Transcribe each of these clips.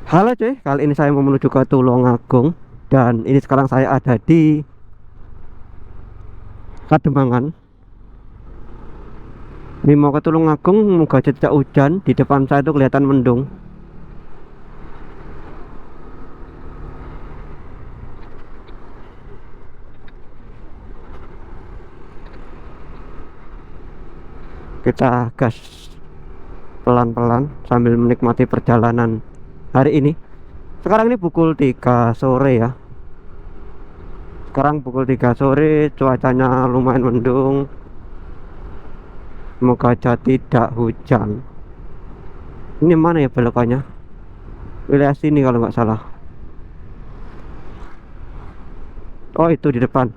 Halo cuy, kali ini saya mau menuju ke Tulungagung dan ini sekarang saya ada di Kademangan. Ini mau ke Tulungagung, moga aja tidak hujan. Di depan saya tuh kelihatan mendung. Kita gas pelan-pelan sambil menikmati perjalanan hari ini. Sekarang ini pukul 3 sore ya. Sekarang pukul 3 sore, cuacanya lumayan mendung. Semoga aja tidak hujan. Ini mana ya belokannya? Wilayah sini kalau nggak salah. Oh itu di depan.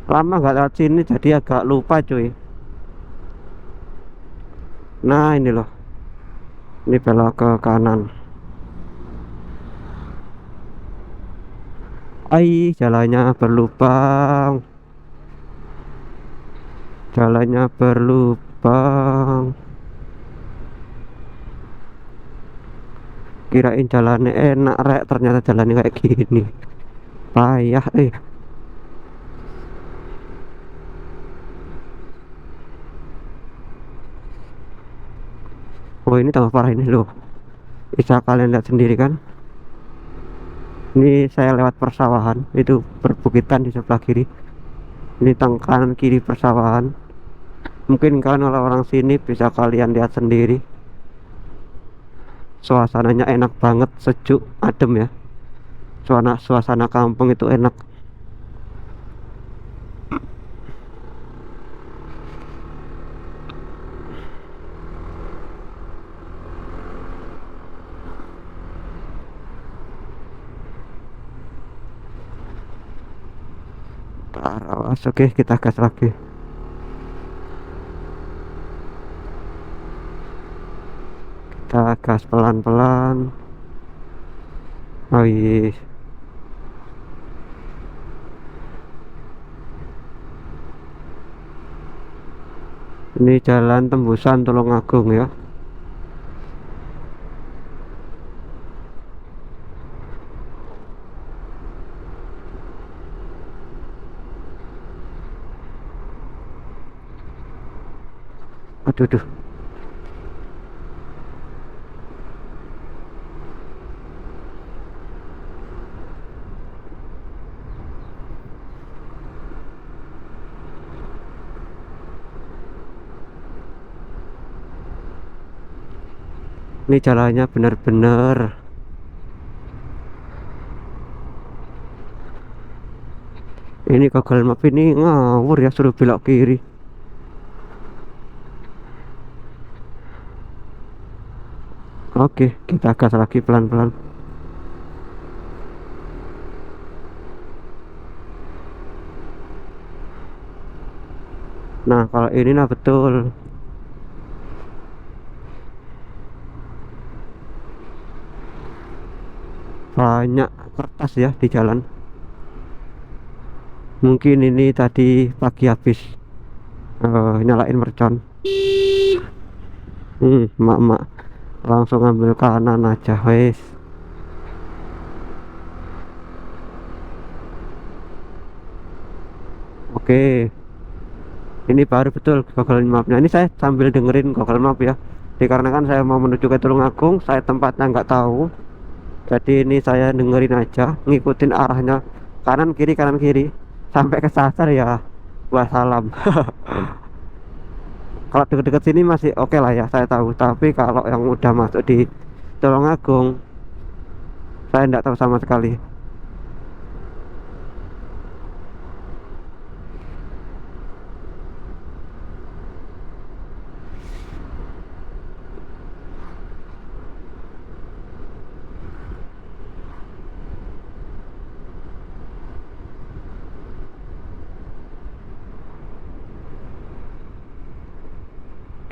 Lama nggak lewat sini jadi agak lupa cuy. Nah ini loh, ini belok ke kanan. Jalannya berlubang. Jalannya berlubang. Kirain jalannya enak rek, ternyata jalannya kayak gini. Payah Oh ini tambah parah ini loh. Bisa kalian lihat sendiri kan. Ini saya lewat persawahan, itu perbukitan di sebelah kiri. Ini kanan kiri persawahan. Mungkin kalian orang sini bisa kalian lihat sendiri. Suasananya enak banget, sejuk, adem ya. Suasana kampung itu enak. Awas, oke kita gas lagi. Kita gas pelan-pelan. Oh iya. Ini jalan tembusan Tulungagung ya. Aduh, duh. Ini jalannya benar-benar. Ini Google Map ini ngawur ya, suruh belok kiri. Oke, kita gas lagi pelan-pelan. Nah, kalau ini nah betul. Banyak kertas ya di jalan. Mungkin ini tadi pagi habis nyalain mercon. Mak-mak langsung ambil kanan aja wes. Oke, ini baru betul Google Mapnya. Ini saya sambil dengerin Google Map ya. Dikarenakan saya mau menuju ke Tulungagung, saya tempatnya nggak tahu. Jadi ini saya dengerin aja, ngikutin arahnya kanan kiri sampai kesasar ya. Wassalam. Kalau deket-deket sini masih oke lah ya, saya tahu. Tapi kalau yang udah masuk di Tulungagung, saya nggak tahu sama sekali.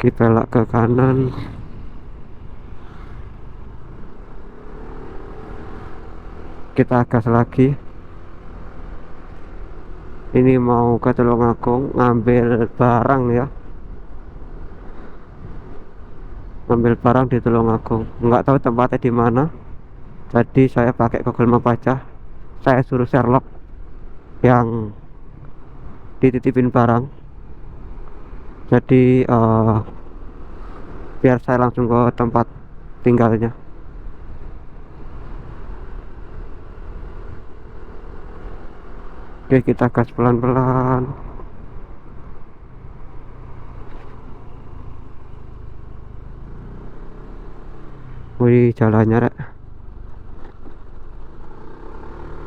Kita belok ke kanan. Kita gas lagi. Ini mau ke Tulungagung ngambil barang ya. Ngambil barang di Tulungagung. Nggak tahu tempatnya di mana. Jadi saya pakai Google Map aja, saya suruh Sherlock yang dititipin barang. Jadi biar saya langsung ke tempat tinggalnya. Oke, kita gas pelan-pelan. Wih, jalannya rek.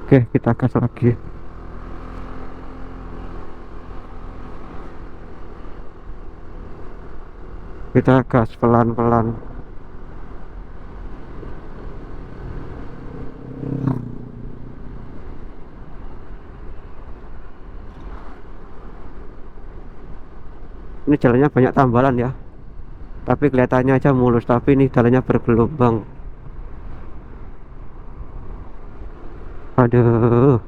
Oke, kita gas lagi. Kita gas pelan-pelan. Ini jalannya banyak tambalan ya, tapi kelihatannya aja mulus, tapi ini jalannya bergelombang. Aduh,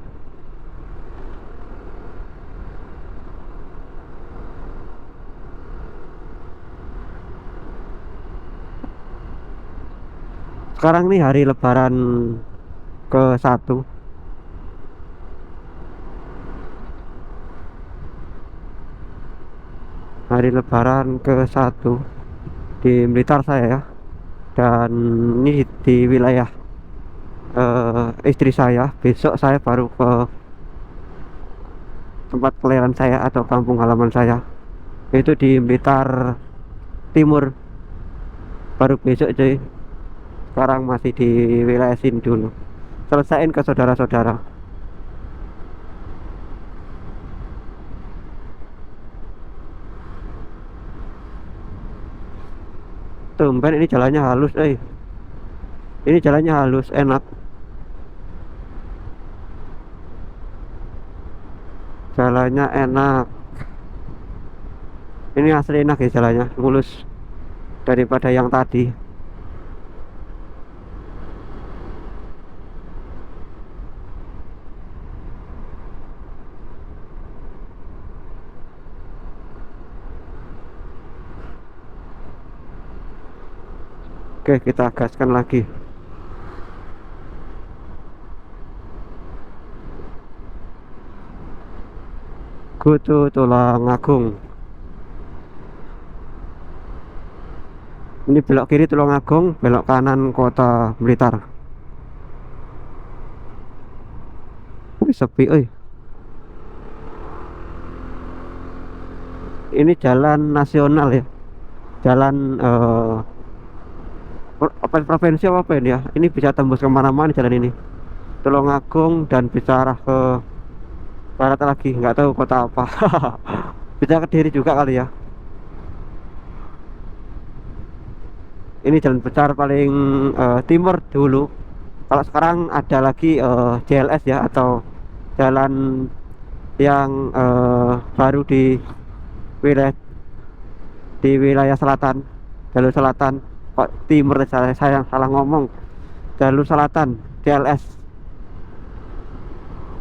sekarang nih hari lebaran ke-1. Hari lebaran ke-1 di Blitar saya ya. Dan ini di wilayah istri saya. Besok saya baru ke tempat kelahiran saya atau kampung halaman saya, itu di Blitar Timur. Baru besok cuy. Sekarang masih di wilayah sini dulu, selesain ke saudara-saudara. Tumben ini jalannya halus, ini jalannya halus, enak. Jalannya enak. Ini asli enak ya, jalannya mulus daripada yang tadi. Oke, kita gaskan lagi. Kutu Tulungagung. Ini belok kiri Tulungagung, belok kanan kota Blitar. Wih, sepi, ini jalan nasional ya, jalan apa provinsi apa ini ya, ini bisa tembus kemana-mana jalan ini. Tulungagung dan bisa arah ke barat lagi, nggak tahu kota apa. Bisa Kediri juga kali ya. Ini jalan besar paling timur dulu. Kalau sekarang ada lagi JLS ya, atau jalan yang baru wilayah di wilayah selatan, jalur selatan. Kok timur, saya salah ngomong, jalur selatan JLS.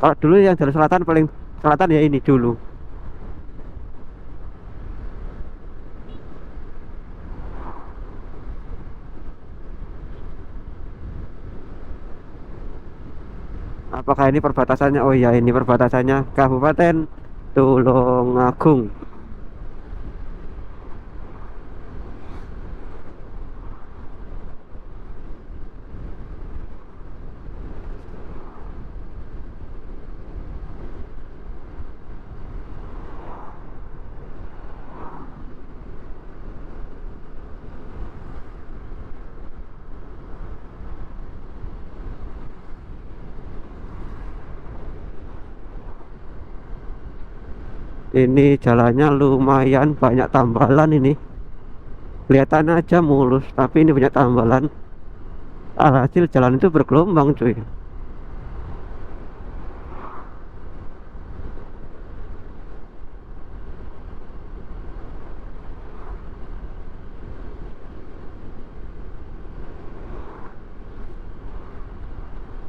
Kalau dulu yang jalur selatan paling selatan ya ini dulu. Apakah ini perbatasannya? Oh iya, ini perbatasannya Kabupaten Tulungagung. Ini jalannya lumayan banyak tambalan ini. Kelihatan aja mulus, tapi ini banyak tambalan. Alhasil jalan itu bergelombang cuy.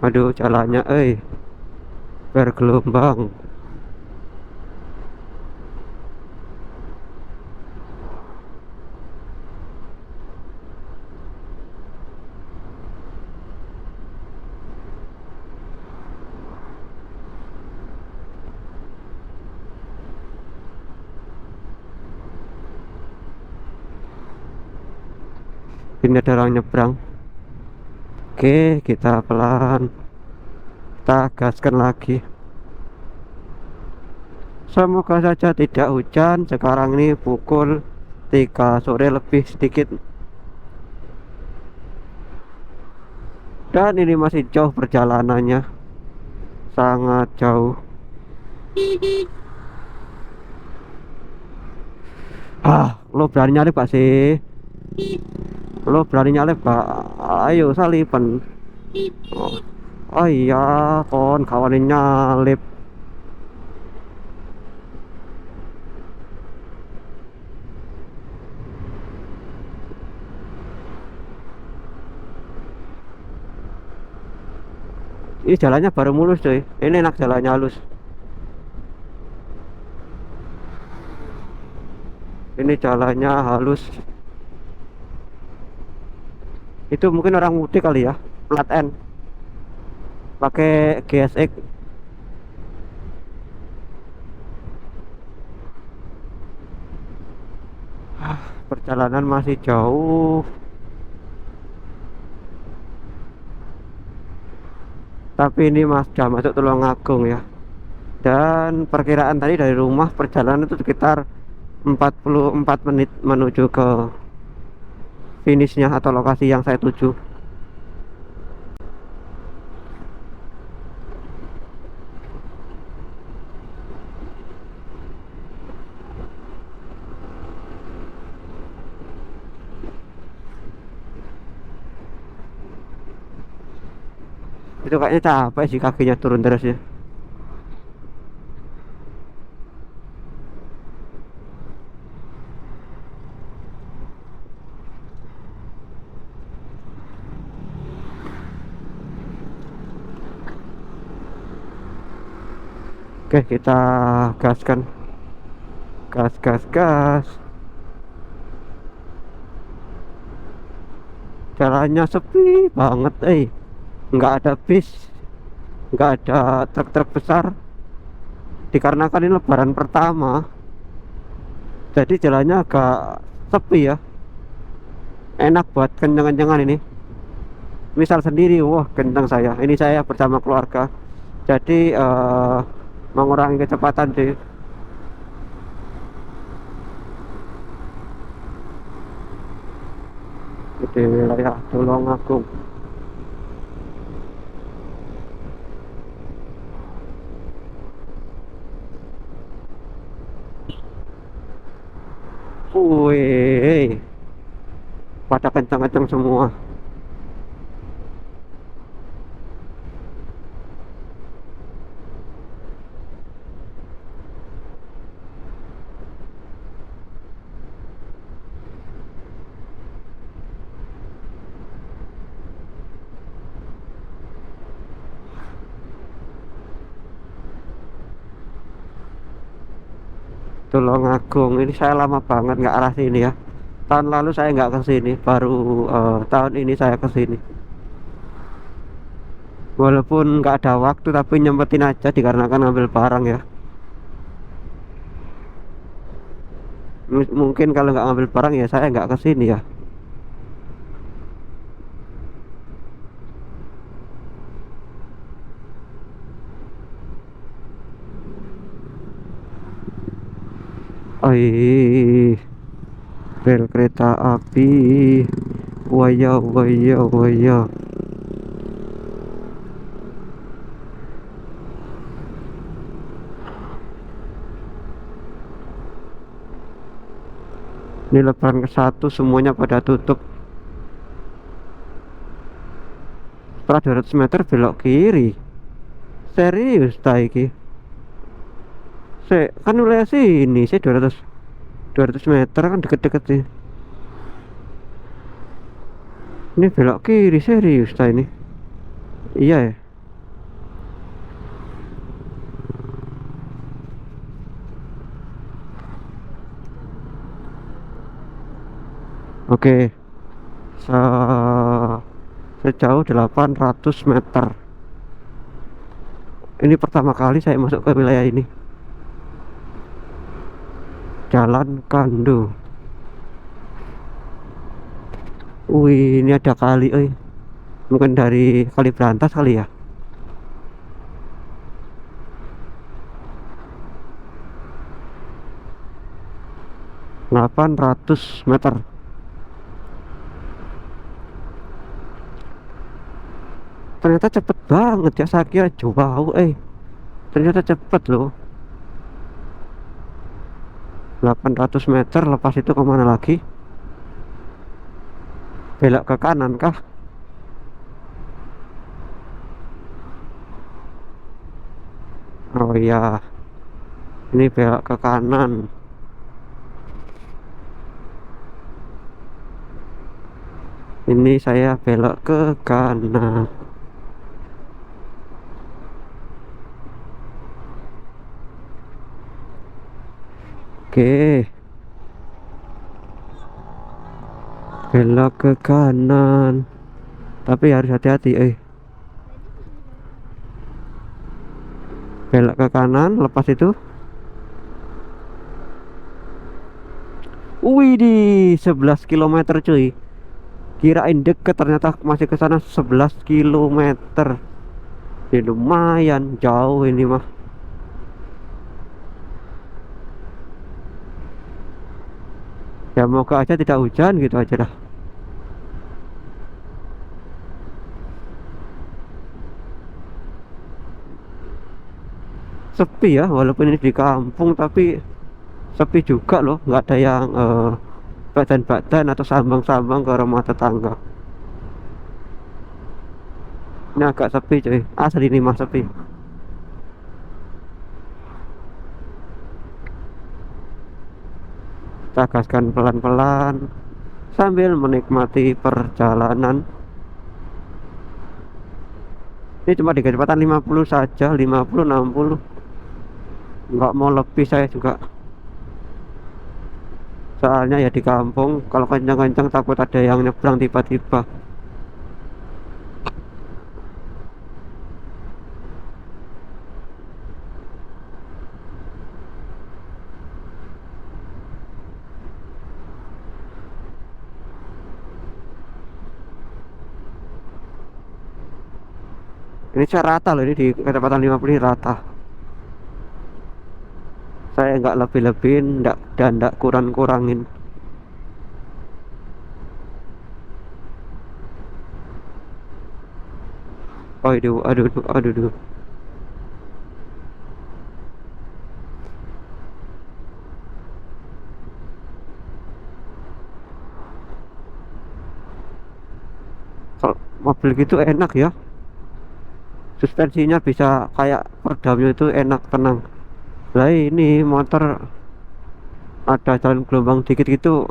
Aduh, jalannya bergelombang. Ini ada orang nyebrang. Oke, kita pelan, kita gaskan lagi. Semoga saja tidak hujan. Sekarang ini pukul 3 sore lebih sedikit. Dan ini masih jauh perjalanannya, sangat jauh. Lo berani nyalip gak sih? Lo berani nyalip gak? Ayo salipan. Oh, oh iya, kon kawanin nyalip. Ini jalannya baru mulus cuy. Ini enak jalannya halus. Ini jalannya halus. Itu mungkin orang mudik kali ya. Plat N. Pakai GSX. Perjalanan masih jauh. Tapi ini sudah masuk Tulungagung ya. Dan perkiraan tadi dari rumah perjalanan itu sekitar 44 menit menuju ke finishnya atau lokasi yang saya tuju. Itu kayaknya capek sih kakinya turun terus ya. Oke, kita gaskan. Gas, gas, gas. Jalannya sepi banget, nggak ada bis, nggak ada truk-truk besar. Dikarenakan ini lebaran pertama, jadi jalannya agak sepi ya. Enak buat kenceng-kencengan ini. Misal sendiri, wah kenceng saya. Ini saya bersama keluarga. Jadi mengurangi kecepatan sih. Di wilayah Tulungagung. Wih, pada kencang-kencang semua. Tulungagung ini saya lama banget nggak arah sini ya. Tahun lalu saya nggak ke sini, baru tahun ini saya ke sini. Walaupun nggak ada waktu tapi nyempetin aja dikarenakan ngambil barang ya. Mungkin kalau nggak ngambil barang ya saya nggak ke sini ya. Oi, rel kereta api. Waya waya waya. Ini lebaran ke-1 semuanya pada tutup. Setelah 200 meter belok kiri. Serius ta iki? Kan wilayah sini sih 200 meter kan deket-deket sih. Ini belok kiri serius ta ini? Iya ya. Oke. Sejauh 800 meter. Ini pertama kali saya masuk ke wilayah ini. Jalan Kandu. Wih, ini ada kali, mungkin dari Kali Berantas kali ya. 800 meter. Ternyata cepet banget ya, saya kira jauh, ternyata cepet loh. 800 meter, lepas itu kemana lagi? Belok ke kanan kah? Oh iya, ini belok ke kanan. Ini saya belok ke kanan. Oke, belok ke kanan. Tapi harus hati-hati, belok ke kanan, lepas itu. Wih, di 11 kilometer cuy. Kirain deket, ternyata masih ke sana 11 kilometer. Ya lumayan jauh ini mah. Ya moga aja tidak hujan gitu aja dah. Sepi ya, walaupun ini di kampung tapi sepi juga loh, nggak ada yang badan-badan atau sambang-sambang ke rumah tetangga. Ini agak sepi cuy, asli ini mah sepi. Kita gaskan pelan-pelan sambil menikmati perjalanan. Ini cuma di kecepatan 50 saja, 50 60. Nggak mau lebih saya juga. Soalnya ya di kampung kalau kencang-kencang takut ada yang nyebrang tiba-tiba. Ini saya rata loh, ini di kecepatan 50 ini rata. Saya nggak lebih-lebihin dan nggak kurang-kurangin. Oh aduh, aduh, aduh, aduh, aduh. Kalau mobil gitu enak ya, suspensinya bisa kayak peredamnya itu enak, tenang. Lah ini motor ada jalan gelombang dikit gitu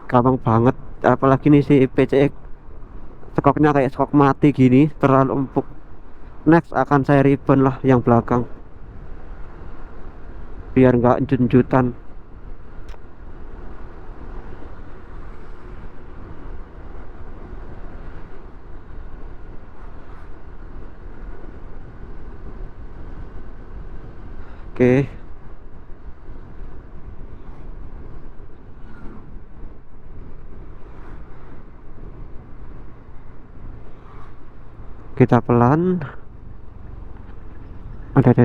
gampang banget. Apalagi nih si PCX skoknya kayak skok mati gini, terlalu empuk. Next akan saya ribbon lah yang belakang biar nggak junjutan. Oke, kita pelan. Ada.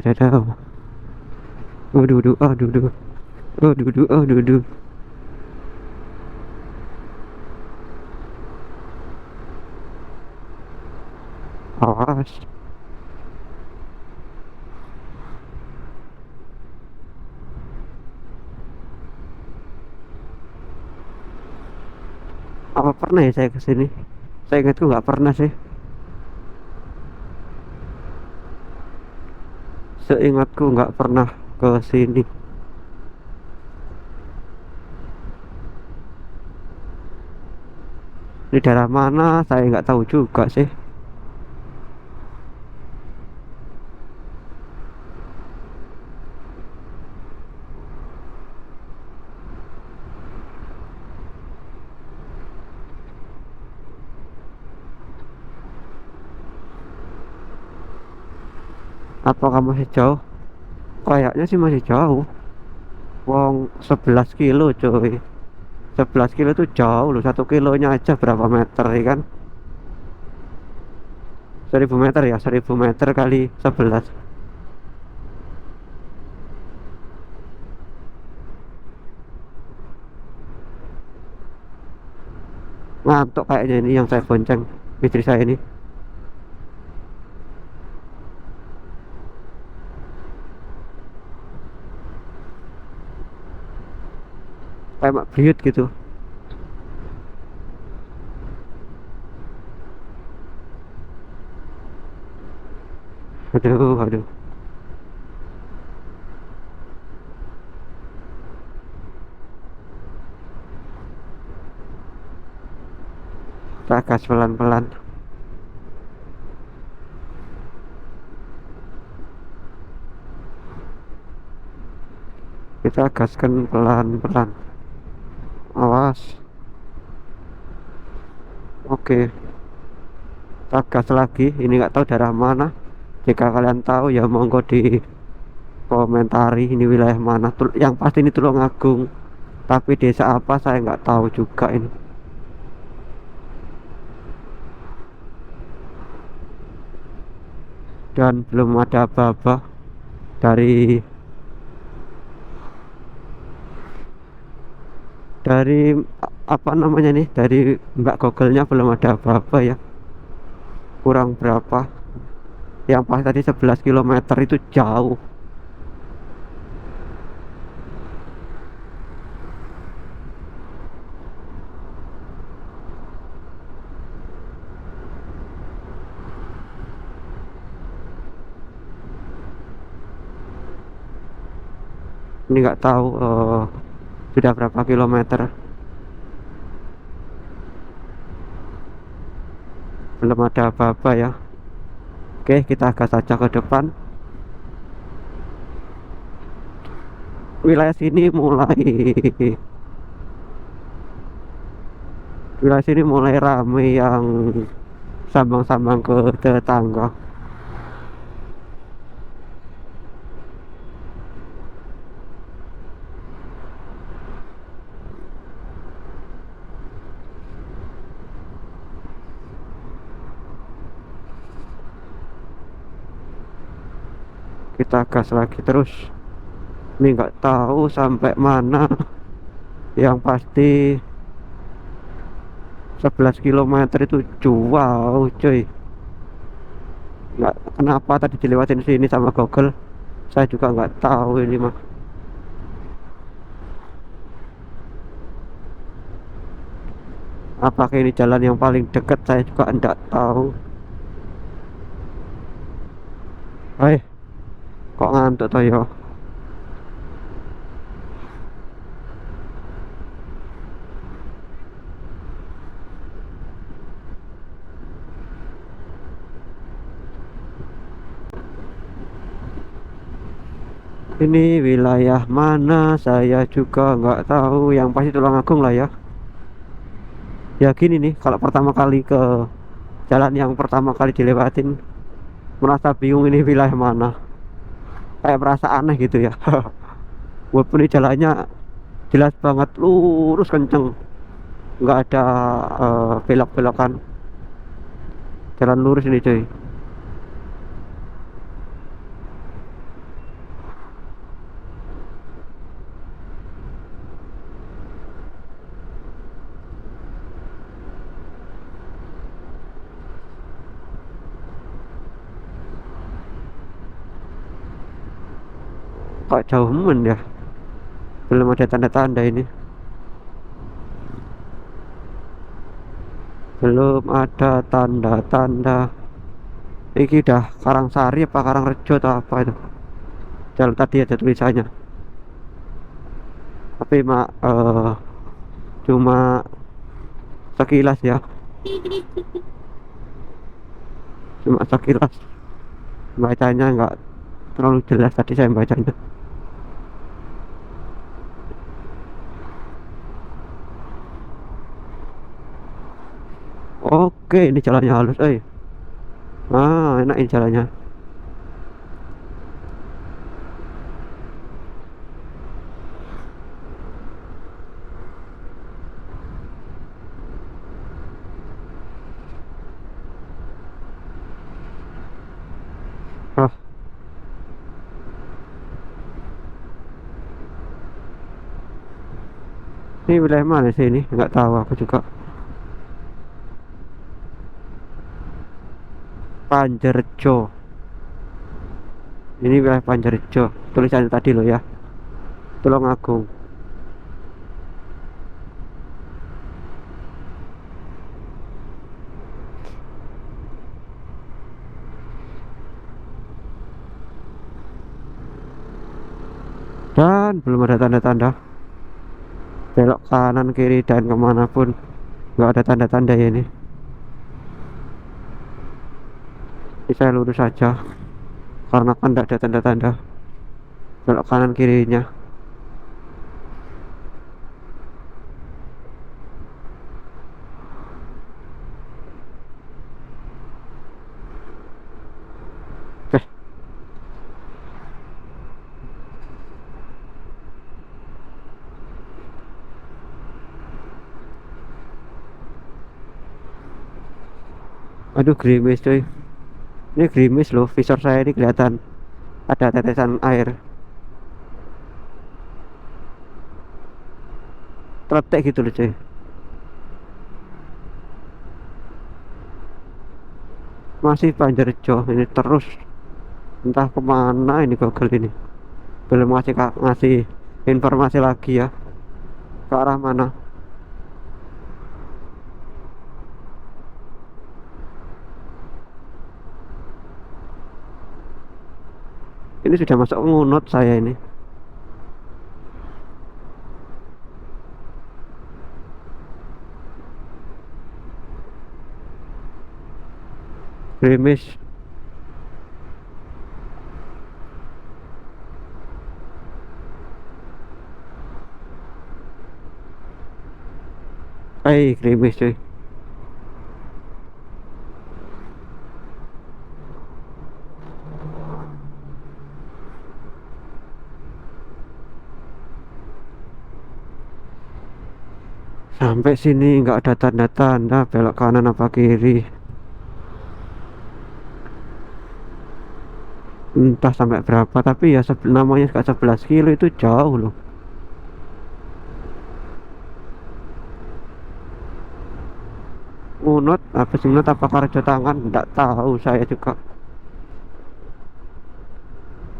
Aduh, aduh, aduh, aduh, aduh, aduh, aduh, aduh. Awas. Apa pernah ya saya kesini? Saya ingatku nggak pernah sih. Seingatku nggak pernah ke sini. Di daerah mana saya nggak tahu juga sih. Apakah masih jauh? Kayaknya sih masih jauh. Wong 11 kilo coy. 11 kilo itu jauh loh, 1 kilonya aja berapa meter ya kan? 1000 meter ya, 1000 meter kali 11. Ngantuk kayaknya ini yang saya bonceng, istri saya ini. Kayak mak beliut gitu. Aduh, aduh. Kita gas pelan-pelan. Kita gaskan pelan-pelan. Awas. Oke. Kita gas lagi. Ini nggak tahu daerah mana. Jika kalian tahu ya monggo di komentari ini wilayah mana. Yang pasti ini Tulungagung. Tapi desa apa saya nggak tahu juga ini. Dan belum ada apa-apa dari apa namanya nih, dari Mbak Google-nya belum ada apa-apa ya. Kurang berapa? Yang pas tadi 11 kilometer itu jauh. Ini nggak tahu sudah berapa kilometer. Belum ada apa-apa ya. Oke, kita gas saja ke depan. Wilayah sini mulai wilayah sini mulai rame yang sambang-sambang ke tetangga. Kita gas lagi terus. Ini nggak tahu sampai mana. Yang pasti 11 kilometer itu jauh cuy. Nggak, kenapa tadi dilewatin sini sama Google, saya juga nggak tahu ini mah. Apakah ini jalan yang paling dekat, saya juga enggak tahu. Kok ngantuk toh yo. Ini wilayah mana saya juga nggak tahu, yang pasti Tulungagung lah ya. Ya gini nih, kalau pertama kali ke jalan yang pertama kali dilewatin, merasa bingung ini wilayah mana, kayak merasa aneh gitu ya. Walaupun ini jalannya jelas banget lurus kenceng, nggak ada belok-belokan, jalan lurus ini cuy. Kok jauh men ya, belum ada tanda-tanda ini, belum ada tanda-tanda. Ini udah Karangsari apa Karangrejo atau apa itu, jalan tadi ada tulisannya, tapi cuma sekilas ya, cuma sekilas bacanya, nggak terlalu jelas tadi saya bacanya. Oke, ini jalannya halus enak ini jalannya. Ini wilayah mana sih ini? Nggak tahu aku juga. Panjerjo. Ini wilayah Panjerjo. Tulisannya tadi loh ya. Tulungagung. Dan belum ada tanda-tanda belok kanan kiri dan kemanapun. Nggak ada tanda-tanda ya ini. Ini saya lurus saja karena kan tidak ada tanda-tanda belok kanan kirinya. Eh, aduh gerimis cuy. Ini gerimis loh, visor saya ini kelihatan ada tetesan air. Teletek gitu loh cuy. Masih Panjerjo ini terus. Entah kemana ini Google ini. Belum ngasih informasi lagi ya. Ke arah mana. Ini sudah masuk ngunut saya ini. Gerimis. Gerimis cuy. Sampai sini nggak ada tanda-tanda belok kanan apa kiri. Entah sampai berapa, tapi ya namanya nggak 11 kilo itu jauh loh. Ngunut apa sih, ngunut apa Karjo Tangan nggak tahu saya juga.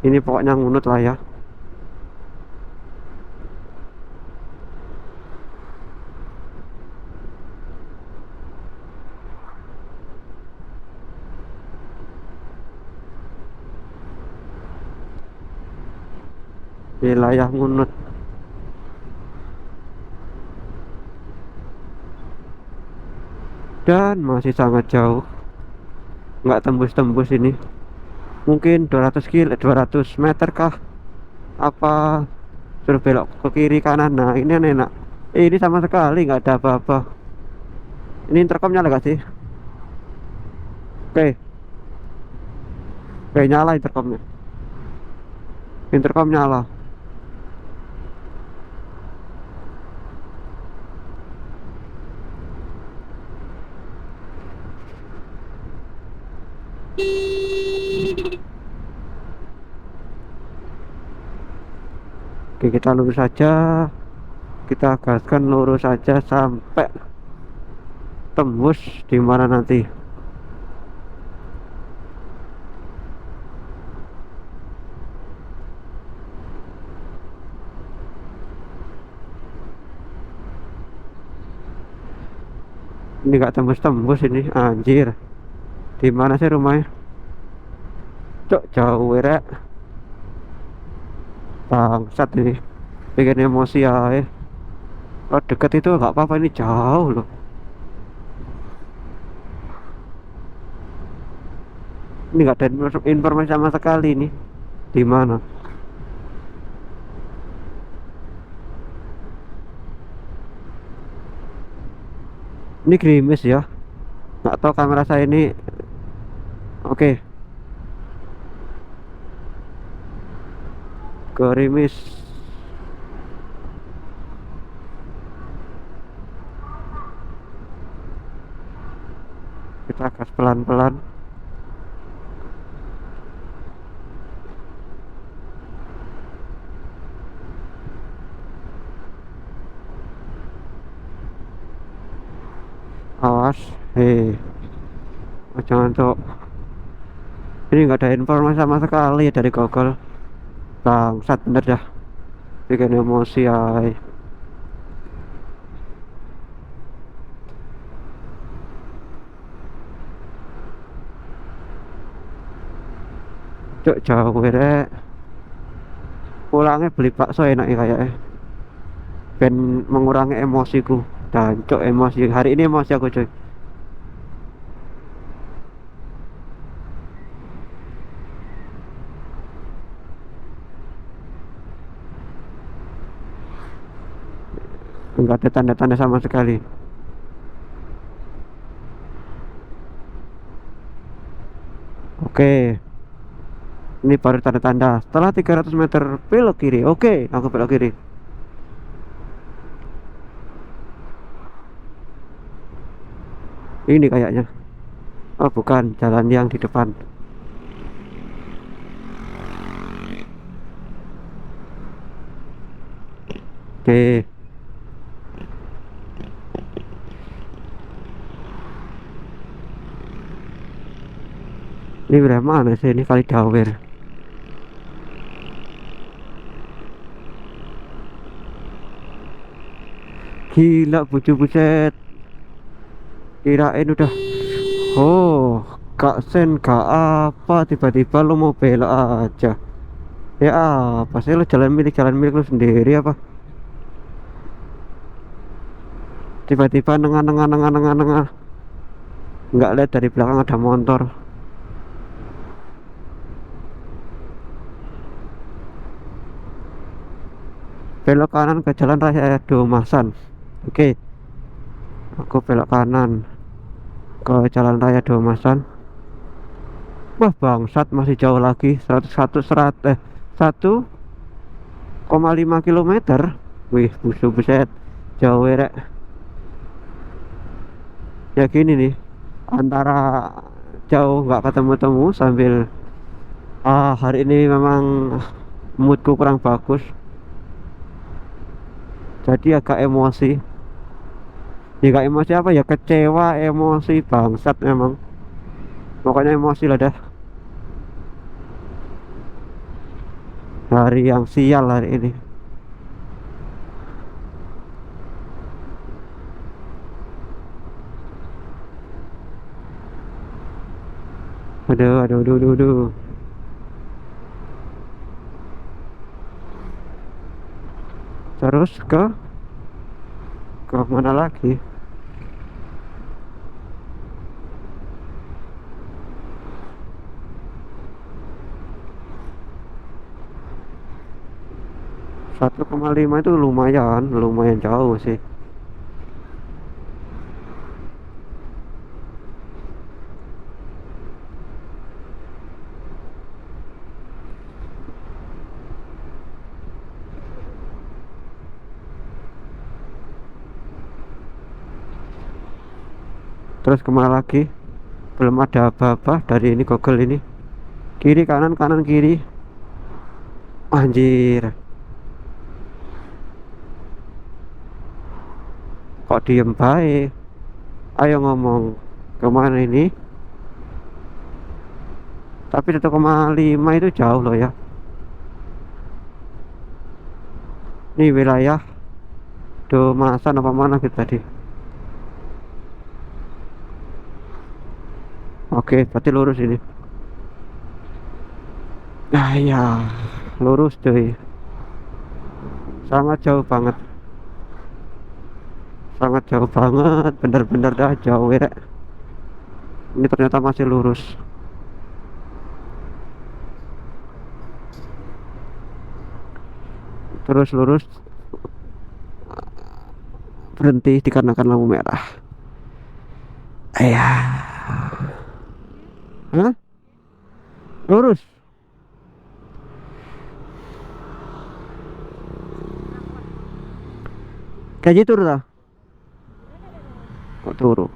Ini pokoknya ngunut lah ya. Wilayah ngunut. Dan masih sangat jauh, nggak tembus-tembus ini. Mungkin 200 kilo 200 meter kah, apa suruh belok ke kiri kanan. Nah ini yang enak. Ini sama sekali nggak ada apa-apa. Ini intercom nyala gak sih? Oke. Oke, nyala intercomnya. Intercom nyala. Oke, kita lurus saja. Kita gaskan lurus saja sampai tembus di mana nanti. Ini nggak tembus-tembus ini, anjir. Di mana sih rumahnya? Cok, jauh rek. Bangsat ini. Bikin emosi ya. Oh, deket itu nggak apa-apa, ini jauh loh. Ini nggak ada informasi sama sekali nih. Di mana? Ini gerimis ya. Nggak tahu kamera saya ini. Oke. Gerimis. Kita gas pelan-pelan. awas. Jangan tuh, ini nggak ada informasi sama sekali ya dari Google. Bangsat bener dah, bikin emosi ay. Cuk jauh rek, pulangnya beli bakso enak ya kayaknya, ben mengurangi emosiku. Dan cuk emosi hari ini, emosi aku cuy. Enggak ada tanda-tanda sama sekali. Oke, ini baru tanda-tanda. Setelah 300 meter belok kiri. Oke, aku belok kiri. Ini kayaknya. Oh bukan, jalan yang di depan. Oke, ini wilayah mana sih? Ini kali Dawer. Gila bucu buset. Kirain udah. Oh, Kak Sen, Kak apa? Tiba-tiba lo mau belok aja. Ya apa sih, lo jalan milik lo sendiri apa? Tiba-tiba nengah nengah nengah nengah nengah. Nggak lihat dari belakang ada motor. Belok kanan ke Jalan Raya Domasan. Oke, aku belok kanan ke Jalan Raya Domasan. Wah bangsat, masih jauh lagi. 1,5 kilometer. Wih buset, jauh ya rek. Ya gini nih, antara jauh nggak ketemu-temu sambil hari ini memang moodku kurang bagus, jadi agak emosi. Ya gak emosi apa ya, kecewa, emosi, bangsat memang. Pokoknya emosi lah dah. Hari yang sial hari ini. Aduh aduh aduh aduh, aduh. Terus ke mana lagi? Satu koma lima itu lumayan lumayan jauh sih. Terus kemana lagi? Belum ada apa-apa dari ini Google ini. Kiri kanan kanan kiri. Anjir, kok diem baik? Ayo ngomong, kemana ini? Tapi 1,5 itu jauh loh ya. Ini wilayah Domasan apa mana gitu tadi. Oke, berarti lurus ini. Nah ya, lurus cuy. Sangat jauh banget. Sangat jauh banget, bener-bener dah jauh ya. Ini ternyata masih lurus. Terus lurus, berhenti dikarenakan lampu merah. Ayah. Hah? Lurus. Kayak gitu lah. Kok turun?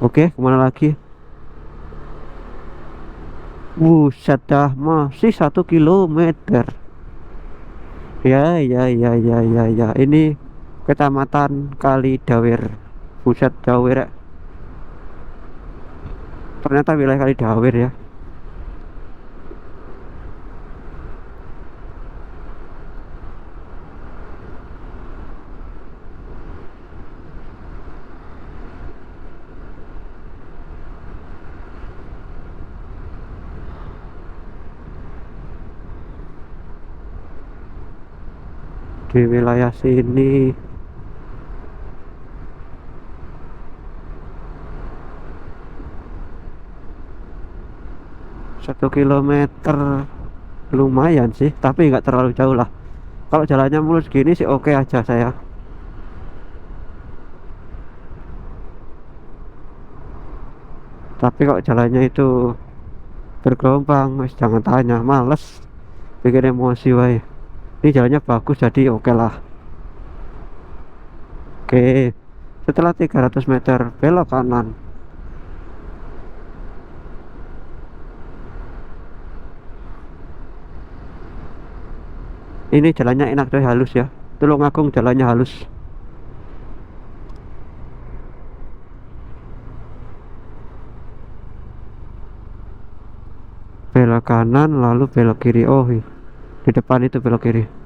Oke, kemana lagi? Buset dah, masih 1 kilometer. Ya, ya, ya, ya, ya, ya. Ini Kecamatan Kalidawir. Buset, Dawir ya. Ternyata wilayah Kalidawir ya. Di wilayah sini 1 kilometer lumayan sih, tapi nggak terlalu jauh lah. Kalau jalannya mulus gini sih oke aja saya. Tapi kalau jalannya itu bergelombang, wis jangan tanya, males, bikin emosi wae. Ini jalannya bagus jadi oke lah. Oke, setelah 300 meter belok kanan. Ini jalannya enak tuh, halus ya. Tulungagung jalannya halus. Belok kanan lalu belok kiri. Oh, di depan itu belok kiri.